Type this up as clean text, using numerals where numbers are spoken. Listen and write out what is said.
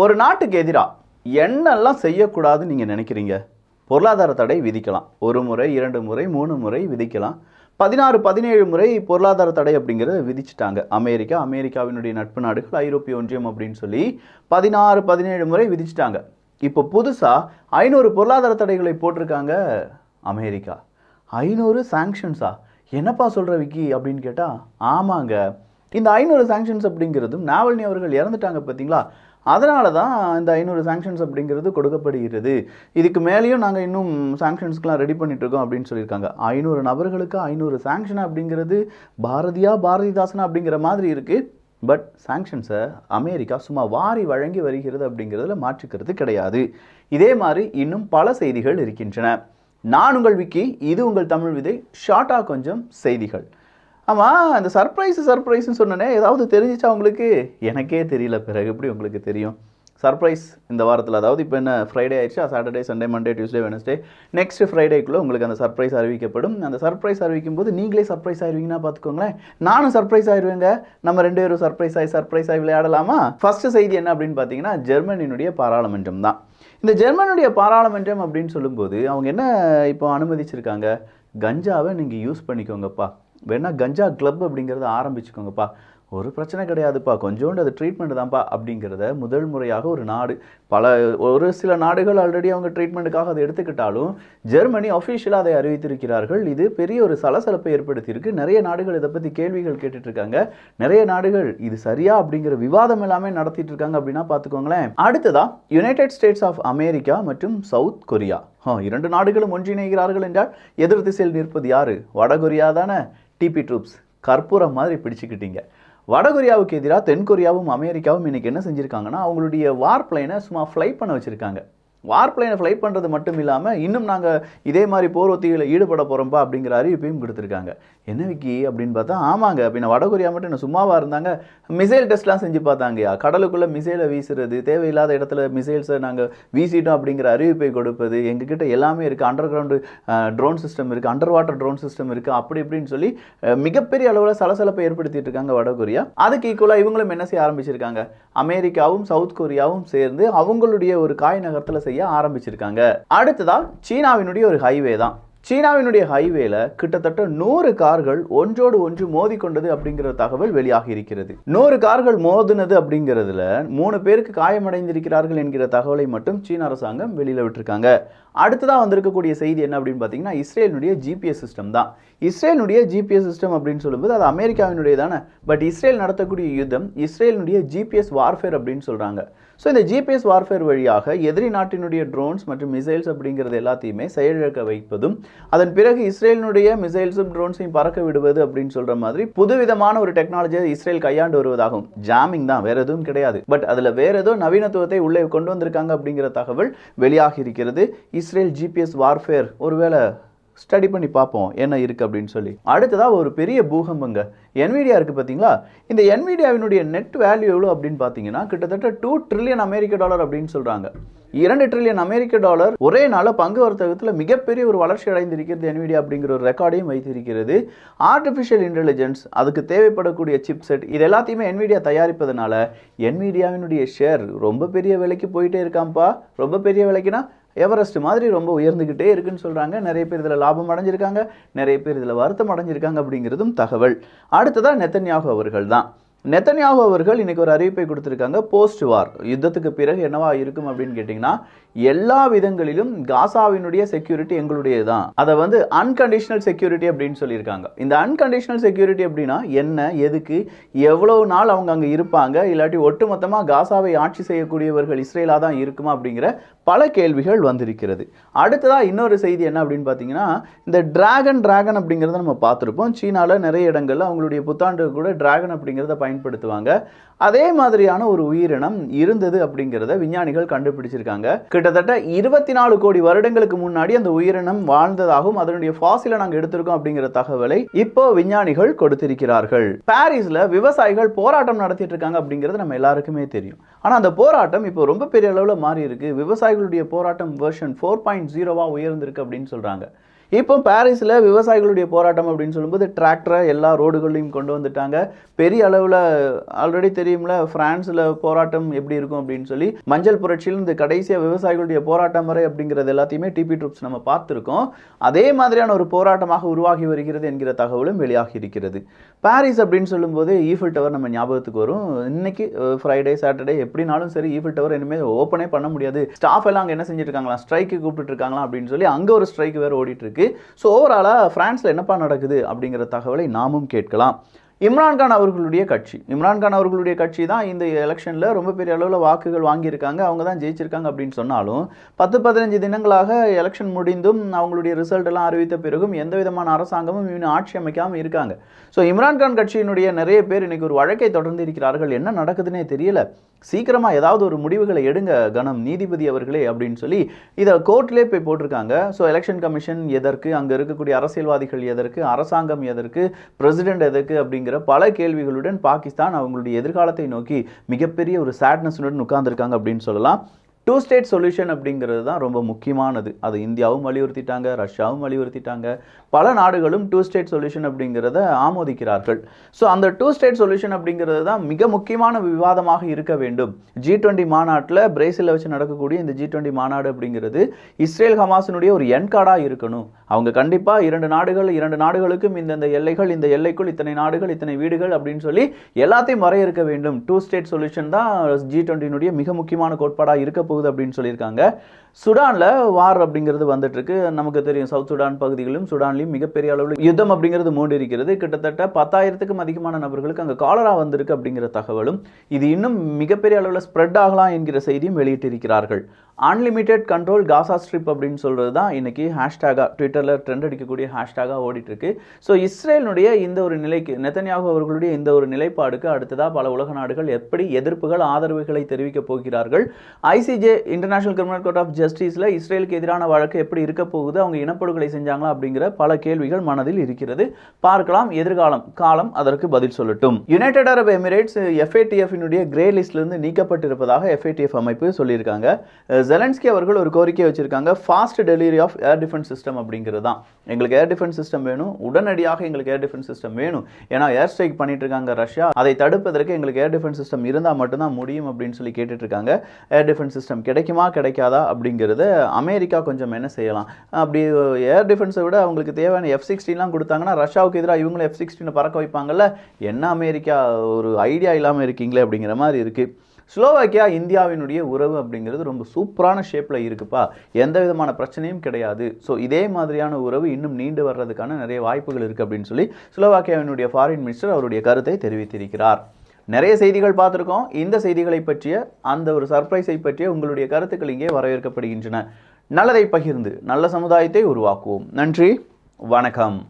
ஒரு நாட்டுக்கு எதிராக என்னெல்லாம் செய்யக்கூடாதுன்னு நீங்கள் நினைக்கிறீங்க? பொருளாதார தடை விதிக்கலாம். 1 முறை, 2 முறை, 3 முறை விதிக்கலாம். 16, 17 முறை பொருளாதார தடை அப்படிங்கிறத விதிச்சிட்டாங்க. அமெரிக்காவினுடைய நட்பு நாடுகள், ஐரோப்பிய ஒன்றியம் அப்படின்னு சொல்லி 16, 17 முறை விதிச்சிட்டாங்க. இப்போ புதுசாக 500 பொருளாதார தடைகளை போட்டிருக்காங்க அமெரிக்கா. 500 சாங்ஷன்ஸா? என்னப்பா சொல்கிற விக்கி அப்படின்னு கேட்டால், ஆமாங்க, இந்த 500 சாங்ஷன்ஸ் அப்படிங்கிறதும் நாவல்னி அவர்கள் இறந்துட்டாங்க பார்த்தீங்களா, அதனால தான் இந்த 500 சாங்ஷன்ஸ் அப்படிங்கிறது கொடுக்கப்படுகிறது. இதுக்கு மேலேயும் நாங்கள் இன்னும் சாங்ஷன்ஸ்க்கெலாம் ரெடி பண்ணிகிட்ருக்கோம் அப்படின்னு சொல்லியிருக்காங்க. 500 நபர்களுக்கு 500 சாங்ஷன் அப்படிங்கிறது பாரதிதாசனா அப்படிங்கிற மாதிரி இருக்குது. பட் சாங்ஷன்ஸை அமெரிக்கா சும்மா வாரி வழங்கி வருகிறது அப்படிங்கிறதுல மாற்றுக்கிறது கிடையாது. இதே மாதிரி இன்னும் பல செய்திகள் இருக்கின்றன. நான் உங்கள் விக்கி, இது உங்கள் தமிழ் விதை. ஷார்ட்டாக கொஞ்சம் செய்திகள். ஆமாம், அந்த சர்ப்ரைஸ்ன்னு சொன்னனே, ஏதாவது தெரிஞ்சிச்சா உங்களுக்கு? எனக்கே தெரியல, பிறகு எப்படி உங்களுக்கு தெரியும்? சர்ப்ரைஸ் இந்த வாரத்தில், அதாவது இப்போ என்ன ஃப்ரைடே ஆயிடுச்சா, Saturday, Sunday, Monday, Tuesday, Wednesday, next ஃப்ரைடேக்குள்ளே உங்களுக்கு அந்த சர்ப்ரைஸ் அறிவிக்கப்படும். அந்த சர்ப்ரைஸ் அறிவிக்கும் போது நீங்களே சர்ப்ரைஸ் ஆயிடுவீங்கன்னா பார்த்துக்கோங்களேன். நானும் சர்ப்ரைஸ் ஆயிடுவேங்க. நம்ம 2 பேரும் சர்ப்ரைஸ் ஆகி விளையாடலாமா? ஃபர்ஸ்ட் செய்தி என்ன அப்படின்னு பார்த்தீங்கன்னா, ஜெர்மனியினுடைய பாராளுமன்றம் தான். இந்த ஜெர்மனியுடைய பாராளுமன்றம் அப்படின்னு சொல்லும்போது அவங்க என்ன இப்போ அனுமதிச்சிருக்காங்க, கஞ்சாவை நீங்கள் யூஸ் பண்ணிக்கோங்கப்பா, வேணா கஞ்சா கிளப் அப்படிங்கிறத ஆரம்பிச்சுக்கோங்கப்பா, ஒரு பிரச்சனை கிடையாதுப்பா, கொஞ்சோண்டு அது ட்ரீட்மெண்ட் தான்ப்பா அப்படிங்கிறத முதல் முறையாக ஒரு சில நாடுகள் ஆல்ரெடி அவங்க ட்ரீட்மெண்ட்டுக்காக அதை எடுத்துக்கிட்டாலும் ஜெர்மனி அஃபிஷியலாக அதை அறிவித்திருக்கிறார்கள். இது பெரிய ஒரு சலசலப்பை ஏற்படுத்தியிருக்கு. நிறைய நாடுகள் இதை பற்றி கேள்விகள் கேட்டுட்ருக்காங்க. நிறைய நாடுகள் இது சரியா அப்படிங்கிற விவாதம் எல்லாமே நடத்திட்டு இருக்காங்க அப்படின்னா பார்த்துக்கோங்களேன். அடுத்ததான் யுனைடெட் ஸ்டேட்ஸ் ஆஃப் அமெரிக்கா மற்றும் சவுத் கொரியா. 2 நாடுகளும் ஒன்றிணைகிறார்கள் என்றால் எதிர் திசையில் நிற்பது யாரு? வடகொரியா தானே. டிபி ட்ரூப்ஸ் கற்பூரம் மாதிரி பிடிச்சிக்கிட்டீங்க. வடகொரியாவுக்கு எதிராக தென்கொரியாவும் அமெரிக்காவும் இன்றைக்கி என்ன செஞ்சுருக்காங்கன்னா, அவங்களுடைய வார் பிளைனை சும்மா ஃப்ளை பண்ண வச்சுருக்காங்க. வார் பிளைனை ஃப்ளை பண்ணுறது மட்டும் இல்லாமல் இன்னும் நாங்கள் இதே மாதிரி போர் ஒத்திகையில் ஈடுபட போகிறோம்ப்பா அப்படிங்கிற அறிவிப்பையும் கொடுத்துருக்காங்க. என்ன விக்கி அப்படின்னு பார்த்தா, ஆமாங்க, அப்படின்னா வடகொரியா மட்டும் என்ன சும்மாவாக இருந்தாங்க, மிசைல் டெஸ்ட்லாம் செஞ்சு பார்த்தாங்கயா. கடலுக்குள்ளே மிசைலை வீசுறது, தேவையில்லாத இடத்துல மிசைல்ஸை நாங்கள் வீசிட்டோம் அப்படிங்கிற அறிவிப்பை கொடுப்பது, எங்ககிட்ட எல்லாமே இருக்குது, அண்டர் கிரவுண்டு ட்ரோன் சிஸ்டம் இருக்குது, அண்டர் வாட்டர் ட்ரோன் சிஸ்டம் இருக்குது, அப்படி இப்படின்னு சொல்லி மிகப்பெரிய அளவில் சலசலப்பை ஏற்படுத்திட்டு இருக்காங்க வடகொரியா. அதுக்கு ஈக்குவலாக இவங்களும் என்ன செய்ய ஆரம்பிச்சிருக்காங்க, அமெரிக்காவும் சவுத் கொரியாவும் சேர்ந்து அவங்களுடைய ஒரு காய் நகரத்தில் செய்ய ஆரம்பிச்சிருக்காங்க. அடுத்ததா சீனாவினுடைய ஒரு ஹைவே தான். சீனாவினுடைய ஹைவேல கிட்டத்தட்ட 100 கார்கள் ஒன்றோடு ஒன்று மோதி கொண்டது அப்படிங்கிற தகவல் வெளியாகி இருக்கிறது. 100 கார்கள் மோதினது அப்படிங்கிறதுல 3 பேருக்கு காயமடைந்திருக்கிறார்கள் என்கிற தகவலை மட்டும் சீன அரசாங்கம் வெளியில விட்டுருக்காங்க. அடுத்ததான் வந்திருக்கக்கூடிய செய்தி என்ன அப்படின்னு பார்த்தீங்கன்னா, இஸ்ரேலுடைய ஜிபிஎஸ் சிஸ்டம் தான். இஸ்ரேலுடைய ஜிபிஎஸ் சிஸ்டம் அப்படின்னு சொல்லும்போது அது அமெரிக்காவினுடைய தானே, பட் இஸ்ரேல் நடத்தக்கூடிய யுத்தம் இஸ்ரேலுடைய ஜிபிஎஸ் வார்ஃபேர் அப்படின்னு சொல்றாங்க. ஸோ இந்த ஜிபிஎஸ் வார்ஃபேர் வழியாக எதிரி நாட்டினுடைய ட்ரோன்ஸ் மற்றும் மிசைல்ஸ் அப்படிங்கிறது எல்லாத்தையுமே செயலிழக்க வைப்பதும், அதன் பிறகு இஸ்ரேலினுடைய மிசைல்ஸும் ட்ரோன்ஸையும் பறக்க விடுவது அப்படின்னு சொல்ற மாதிரி புதுவிதமான ஒரு டெக்னாலஜியை இஸ்ரேல் கையாண்டு வருவதாகும். ஜாமிங் தான், வேற எதுவும் கிடையாது. பட் அதுல வேற ஏதோ நவீனத்துவத்தை உள்ளே கொண்டு வந்திருக்காங்க அப்படிங்கிற தகவல் வெளியாகி இருக்கிறது. இஸ்ரேல் ஜிபிஎஸ் வார்ஃபேர் ஒருவேளை ஸ்டடி பண்ணி பார்ப்போம் என்ன இருக்குது அப்படின்னு சொல்லி. அடுத்ததாக ஒரு பெரிய பூகம்பங்க என்விடியா இருக்குது பார்த்தீங்களா. இந்த என்விடியாவினுடைய நெட் வேல்யூ எவ்வளோ அப்படின்னு பார்த்தீங்கன்னா கிட்டத்தட்ட $2 trillion அப்படின்னு சொல்கிறாங்க. $2 trillion ஒரே நாளில் பங்கு வர்த்தகத்தில் மிகப்பெரிய ஒரு வளர்ச்சி அடைந்திருக்கிறது என்விடியா அப்படிங்கிற ஒரு ரெக்கார்டையும் வைத்திருக்கிறது. ஆர்டிஃபிஷியல் இன்டெலிஜென்ஸ், அதுக்கு தேவைப்படக்கூடிய சிப் செட், இது எல்லாத்தையுமே என்விடியா தயாரிப்பதனால என்விடியாவினுடைய ஷேர் ரொம்ப பெரிய விலைக்கு போயிட்டே இருக்காம்ப்பா. ரொம்ப பெரிய விலைக்குன்னா எவரெஸ்ட் மாதிரி ரொம்ப உயர்ந்துகிட்டே இருக்குன்னு சொல்றாங்க. நிறைய பேர் இதில் லாபம் அடைஞ்சிருக்காங்க, நிறைய பேர் இதில் வருத்தம் அடைஞ்சிருக்காங்க அப்படிங்கிறதும் தகவல். அடுத்ததான் நெத்தன்யாகு அவர்கள் தான். நெத்தன்யாகு அவர்கள் இன்னைக்கு ஒரு அறிவிப்பை கொடுத்திருக்காங்க. போஸ்ட் வார் யுத்தத்துக்கு பிறகு என்னவா இருக்கும் அப்படின்னு கேட்டிங்கன்னா, எல்லா விதங்களிலும் காசாவினுடைய செக்யூரிட்டி எங்களுடையது தான். அதை அன்கண்டிஷனல் செக்யூரிட்டி அப்படின்னு சொல்லியிருக்காங்க. இந்த அன்கண்டிஷனல் செக்யூரிட்டி அப்படின்னா என்ன, எதுக்கு, எவ்வளவு நாள் அவங்க அங்கே இருப்பாங்க, இல்லாட்டி ஒட்டுமொத்தமாக காசாவை ஆட்சி செய்யக்கூடியவர்கள் இஸ்ரேலாக தான் இருக்குமா அப்படிங்கிற பல கேள்விகள் வந்திருக்கிறது. அடுத்ததாக இன்னொரு செய்தி என்ன அப்படின்னு பார்த்தீங்கன்னா, இந்த டிராகன் அப்படிங்கிறத நம்ம பார்த்துருப்போம். சீனாவில் நிறைய இடங்கள்ல அவங்களுடைய புத்தாண்டு கூட டிராகன் அப்படிங்கிறத பயன்படுத்துவாங்க. அதே மாதிரியான ஒரு உயிரினம் இருந்தது அப்படிங்கிறத விஞ்ஞானிகள் கண்டுபிடிச்சிருக்காங்க. கிட்டத்தட்ட 24 கோடி வருடங்களுக்கு முன்னாடி அந்த உயிரினம் வாழ்ந்ததாகவும் அதனுடைய ஃபாசிலை நாங்கள் எடுத்திருக்கோம் அப்படிங்கிற தகவலை இப்போ விஞ்ஞானிகள் கொடுத்திருக்கிறார்கள். பாரிஸ்ல விவசாயிகள் போராட்டம் நடத்திட்டு இருக்காங்க அப்படிங்கிறது நம்ம எல்லாருக்குமே தெரியும். ஆனா அந்த போராட்டம் இப்போ ரொம்ப பெரிய அளவில் மாறி இருக்கு. விவசாயிகளுடைய போராட்டம் வெர்ஷன் 4.0 உயர்ந்திருக்கு அப்படின்னு சொல்றாங்க. இப்போ பாரிஸில் விவசாயிகளுடைய போராட்டம் அப்படின்னு சொல்லும்போது டிராக்டரை எல்லா ரோடுகளையும் கொண்டு வந்துட்டாங்க. பெரிய அளவில் ஆல்ரெடி தெரியும்ல பிரான்ஸில் போராட்டம் எப்படி இருக்கும் அப்படின்னு சொல்லி, மஞ்சள் புரட்சியில் இந்த கடைசியாக விவசாயிகளுடைய போராட்டம் வரை அப்படிங்கிறது எல்லாத்தையுமே டிபி ட்ரூப்ஸ் நம்ம பார்த்துருக்கோம். அதே மாதிரியான ஒரு போராட்டமாக உருவாகி வருகிறது என்கிற தகவலும் வெளியாகி இருக்கிறது. பாரிஸ் அப்படின்னு சொல்லும்போது ஈஃபில் டவர் நம்ம ஞாபகத்துக்கு வரும். இன்னைக்கு ஃப்ரைடே சாட்டர்டே எப்படினாலும் சரி ஈஃபில் டவர் இனிமேல் ஓப்பனே பண்ண முடியாது. ஸ்டாஃப் எல்லாம் அங்கே என்ன செஞ்சுட்டு இருக்காங்களா, ஸ்ட்ரைக்கு கூப்பிட்டு இருக்காங்களா அப்படின்னு சொல்லி அங்கே ஒரு ஸ்ட்ரைக் வேறு ஓடிட்டு இருக்கு. ஸோ ஓவராலாக ஃப்ரான்ஸில் என்னப்பா நடக்குது அப்படிங்கிற தகவலை நாமும் கேட்கலாம். இம்ரான்கான் அவர்களுடைய கட்சி தான் இந்த எலெக்ஷனில் ரொம்ப பெரிய அளவில் வாக்குகள் வாங்கியிருக்காங்க, அவங்க தான் ஜெயிச்சிருக்காங்க அப்படின்னு சொன்னாலும் 10-15 தினங்களாக எலெக்ஷன் முடிந்தும் அவங்களுடைய ரிசல்ட் எல்லாம் அறிவித்த பிறகும் எந்த விதமான அரசாங்கமும் இன்னும் ஆட்சி அமைக்காமல் இருக்காங்க. ஸோ இம்ரான்கான் கட்சியினுடைய நிறைய பேர் இன்னைக்கு ஒரு வழக்கை தொடர்ந்து இருக்கிறார்கள். என்ன நடக்குதுன்னே தெரியல, சீக்கிரமாக ஏதாவது ஒரு முடிவுகளை எடுங்க கணம் நீதிபதி அவர்களே அப்படின்னு சொல்லி இதை கோர்ட்லேயே போய் போட்டிருக்காங்க. ஸோ எலெக்ஷன் கமிஷன் எதற்கு, அங்கே இருக்கக்கூடிய அரசியல்வாதிகள் எதற்கு, அரசாங்கம் எதற்கு, பிரசிடென்ட் எதற்கு அப்படிங்கிற பல கேள்விகளுடன் பாகிஸ்தான் அவங்களுடைய எதிர்காலத்தை நோக்கி மிகப்பெரிய ஒரு சேட்னஸுடன் உட்கார்ந்துருக்காங்க அப்படின்னு சொல்லலாம். 2 ஸ்டேட் சொல்யூஷன் அப்படிங்கிறது தான் ரொம்ப முக்கியமானது. அது இந்தியாவும் வலியுறுத்திட்டாங்க, ரஷ்யாவும் வலியுறுத்திட்டாங்க, பல நாடுகளும் 2 ஸ்டேட் சொல்யூஷன் அப்படிங்கிறத ஆமோதிக்கிறார்கள். ஸோ அந்த 2 ஸ்டேட் சொல்யூஷன் அப்படிங்கிறது தான் மிக முக்கியமான விவாதமாக இருக்க வேண்டும். G20 மாநாட்டில் பிரேசிலில் வச்சு நடக்கக்கூடிய இந்த G20 மாநாடு அப்படிங்கிறது இஸ்ரேல் ஹமாஸினுடைய ஒரு என்கார்டாக இருக்கணும். அவங்க கண்டிப்பாக 2 நாடுகளுக்கும் இந்த எல்லைகள், இந்த எல்லைக்குள் இத்தனை நாடுகள், இத்தனை வீடுகள் அப்படின்னு சொல்லி எல்லாத்தையும் வரையறுக்க வேண்டும். 2 ஸ்டேட் சொல்யூஷன் தான் G20 மிக முக்கியமான கோட்பாடாக இருக்க போகுது அப்படின்னு சொல்லியிருக்காங்க. சுடான்ல வார் அப்படிங்கிறது வந்துட்டு இருக்கு. நமக்கு தெரியும் சவுத் சுடான் பகுதிகளிலும் சுடான்லையும் மிகப்பெரிய அளவில் யுத்தம் அப்படிங்கிறது மூடி இருக்கிறது. கிட்டத்தட்ட 10,000க்கும் அதிகமான நபர்களுக்கு அங்கே காலரா வந்திருக்கு அப்படிங்கிற தகவலும், இது இன்னும் மிகப்பெரிய அளவில் ஸ்ப்ரெட் ஆகலாம் என்கிற செய்தியும் வெளியிட்டிருக்கிறார்கள். அன்லிமிட்டெட் கண்ட்ரோல் காசா ஸ்ட்ரிப் அப்படின்னு சொல்றது தான் இன்னைக்கு ஹேஷ்டாகா ட்விட்டரில் ட்ரெண்ட் அடிக்கக்கூடிய ஹேஷ்டாகா ஓடிட்டு இருக்கு. ஸோ இஸ்ரேலுடைய இந்த ஒரு நிலைக்கு, நெத்தன்யாகு அவர்களுடைய இந்த ஒரு நிலைப்பாடுக்கு அடுத்ததாக பல உலக நாடுகள் எப்படி எதிர்ப்புகள், ஆதரவுகளை தெரிவிக்க போகிறார்கள். ICJ international criminal court of ஜஸ்டிஸில் இஸ்ரேலுக்கு எதிரான வழக்கு எப்படி இருக்க போகுது, அவங்க இனப்படுகொலை செஞ்சாங்களா அப்படிங்கிற பல கேள்விகள் மனதில் இருக்கிறது. பார்க்கலாம், காலம் அதற்கு பதில் சொல்லட்டும். United Arab Emirates FATF grey லிஸ்ட்லேருந்து நீக்கப்பட்டிருப்பதாக FATF அமைப்பு சொல்லியிருக்காங்க. ஜெலன்ஸ்கி அவர்கள் ஒரு கோரிக்கை வச்சிருக்காங்க, fast delivery of air defence system அப்படிங்கிறது தான். எங்களுக்கு ஏர் டிஃபென்ஸ் சிஸ்டம் வேணும், உடனடியாக எங்களுக்கு ஏர் டிஃபென்ஸ் சிஸ்டம் வேணும். ஏன்னா ஏர் ஸ்ட்ரைக் பண்ணிட்டு இருக்காங்க ரஷ்யா, அதை தடுப்பதற்கு எங்களுக்கு ஏர் டிஃபென்ஸ் சிஸ்டம் இருந்தால் மட்டும்தான் முடியும் அப்படின்னு சொல்லி கேட்டுட்டு இருக்காங்க. ஏர் டிஃபென்ஸ் சிஸ்டம் கிடைக்குமா கிடைக்காதா அப்படிங்கிறத அமெரிக்கா கொஞ்சம் என்ன செய்யலாம். அப்படி ஏர் டிஃபென்ஸை விட அவங்களுக்கு தேவையான F-16 கொடுத்தாங்கன்னா ரஷ்யாவுக்கு எதிராக இவங்களும் F-16 பறக்க வைப்பாங்கல்ல. என்ன அமெரிக்கா ஒரு ஐடியா இல்லாமல் இருக்கீங்களே அப்படிங்கிற மாதிரி இருக்கு. ஸ்லோவாக்கியா இந்தியாவினுடைய உறவு அப்படிங்கிறது ரொம்ப சூப்பரான ஷேப்பில் இருக்குப்பா, எந்த விதமான பிரச்சனையும் கிடையாது. ஸோ இதே மாதிரியான உறவு இன்னும் நீண்டு வர்றதுக்கான நிறைய வாய்ப்புகள் இருக்குது அப்படின்னு சொல்லி ஸ்லோவாக்கியாவினுடைய ஃபாரின் மினிஸ்டர் அவருடைய கருத்தை தெரிவித்திருக்கிறார். நிறைய செய்திகள் பார்த்துருக்கோம். இந்த செய்திகளை பற்றிய அந்த ஒரு சர்ப்ரைஸை பற்றிய உங்களுடைய கருத்துக்கள் இங்கே வரவேற்கப்படுகின்றன. நல்லதை பகிர்ந்து நல்ல சமுதாயத்தை உருவாக்குவோம். நன்றி, வணக்கம்.